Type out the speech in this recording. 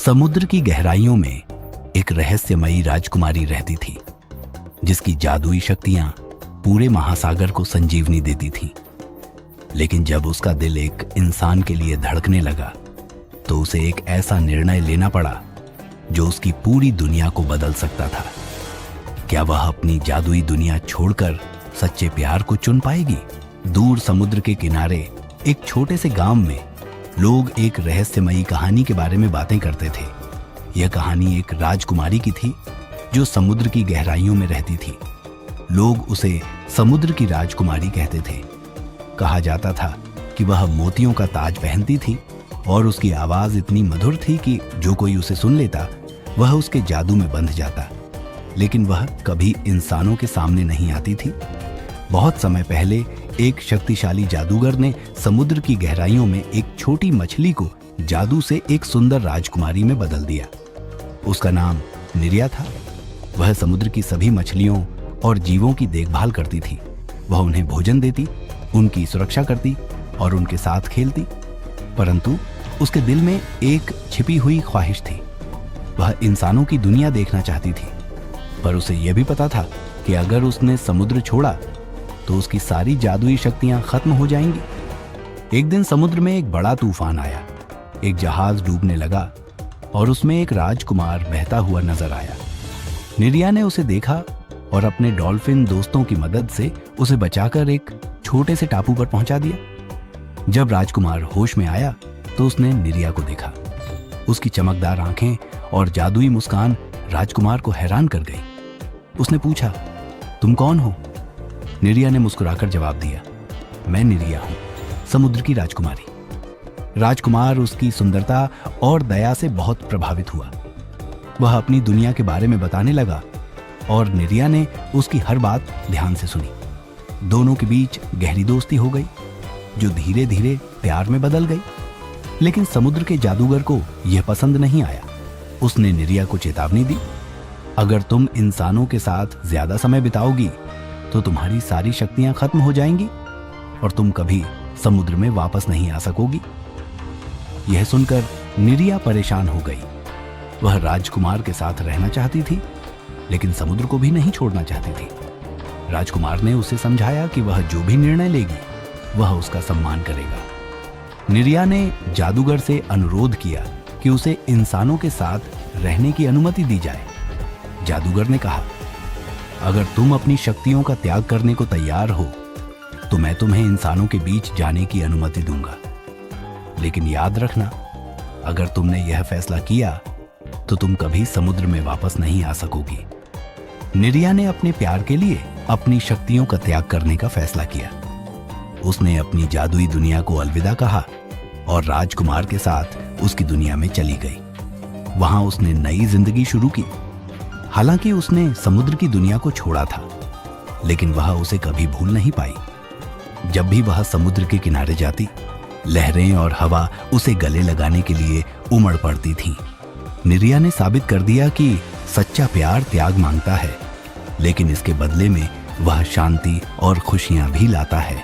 समुद्र की गहराइयों में एक रहस्यमयी राजकुमारी रहती थी, जिसकी जादुई शक्तियां पूरे महासागर को संजीवनी देती थीं। लेकिन जब उसका दिल एक इंसान के लिए धड़कने लगा, तो उसे एक ऐसा निर्णय लेना पड़ा जो उसकी पूरी दुनिया को बदल सकता था। क्या वह अपनी जादुई दुनिया छोड़कर सच्चे प्यार को चुन पाएगी? दूर समुद्र के किनारे एक छोटे से गांव में लोग एक रहस्यमयी कहानी के बारे में बातें करते थे। यह कहानी एक राजकुमारी की थी जो समुद्र की गहराइयों में रहती थी। लोग उसे समुद्र की राजकुमारी कहते थे। कहा जाता था कि वह मोतियों का ताज पहनती थी और उसकी आवाज इतनी मधुर थी कि जो कोई उसे सुन लेता वह उसके जादू में बंध जाता। लेकिन वह कभी इंसानों के सामने नहीं आती थी। बहुत समय पहले एक शक्तिशाली जादूगर ने समुद्र की गहराइयों में एक छोटी मछली को जादू से एक सुंदर राजकुमारी में बदल दिया। उसका नाम निरिया था। वह समुद्र की सभी मछलियों और जीवों की देखभाल करती थी। वह उन्हें भोजन देती, उनकी सुरक्षा करती और उनके साथ खेलती। परंतु उसके दिल में एक छिपी हुई ख्वाहिश थी। वह इंसानों की दुनिया देखना चाहती थी, पर उसे यह भी पता था कि अगर उसने समुद्र छोड़ा तो उसकी सारी जादुई शक्तियां खत्म हो जाएंगी। एक दिन समुद्र में एक बड़ा तूफान आया। एक जहाज डूबने लगा और उसमें एक राजकुमार बहता हुआ नजर आया। निरिया ने उसे देखा और अपने डॉल्फिन दोस्तों की मदद से उसे बचाकर एक छोटे से टापू पर पहुंचा दिया। जब राजकुमार होश में आया तो उसने निरिया को देखा। उसकी चमकदार आंखें और जादुई मुस्कान राजकुमार को हैरान कर गई। उसने पूछा, तुम कौन हो? निरिया ने मुस्कुराकर जवाब दिया, मैं निरिया हूं, समुद्र की राजकुमारी। राजकुमार उसकी सुंदरता और दया से बहुत प्रभावित हुआ। वह अपनी दुनिया के बारे में बताने लगा और निरिया ने उसकी हर बात ध्यान से सुनी। दोनों के बीच गहरी दोस्ती हो गई, जो धीरे धीरे प्यार में बदल गई। लेकिन समुद्र के जादूगर को यह पसंद नहीं आया। उसने निरिया को चेतावनी दी, अगर तुम इंसानों के साथ ज्यादा समय बिताओगी तो तुम्हारी सारी शक्तियां खत्म हो जाएंगी और तुम कभी समुद्र में वापस नहीं आ सकोगी। यह सुनकर निरिया परेशान हो गई। वह राजकुमार के साथ रहना चाहती थी, लेकिन समुद्र को भी नहीं छोड़ना चाहती थी। राजकुमार ने उसे समझाया कि वह जो भी निर्णय लेगी वह उसका सम्मान करेगा। निरिया ने जादूगर से अनुरोध किया कि उसे इंसानों के साथ रहने की अनुमति दी जाए। जादूगर ने कहा, अगर तुम अपनी शक्तियों का त्याग करने को तैयार हो तो मैं तुम्हें इंसानों के बीच जाने की अनुमति दूंगा। लेकिन याद रखना, अगर तुमने यह फैसला किया तो तुम कभी समुद्र में वापस नहीं आ सकोगी। निरिया ने अपने प्यार के लिए अपनी शक्तियों का त्याग करने का फैसला किया। उसने अपनी जादुई दुनिया को अलविदा कहा और राजकुमार के साथ उसकी दुनिया में चली गई। वहां उसने नई जिंदगी शुरू की। हालांकि उसने समुद्र की दुनिया को छोड़ा था, लेकिन वह उसे कभी भूल नहीं पाई। जब भी वह समुद्र के किनारे जाती, लहरें और हवा उसे गले लगाने के लिए उमड़ पड़ती थीं। निरिया ने साबित कर दिया कि सच्चा प्यार त्याग मांगता है, लेकिन इसके बदले में वह शांति और खुशियां भी लाता है।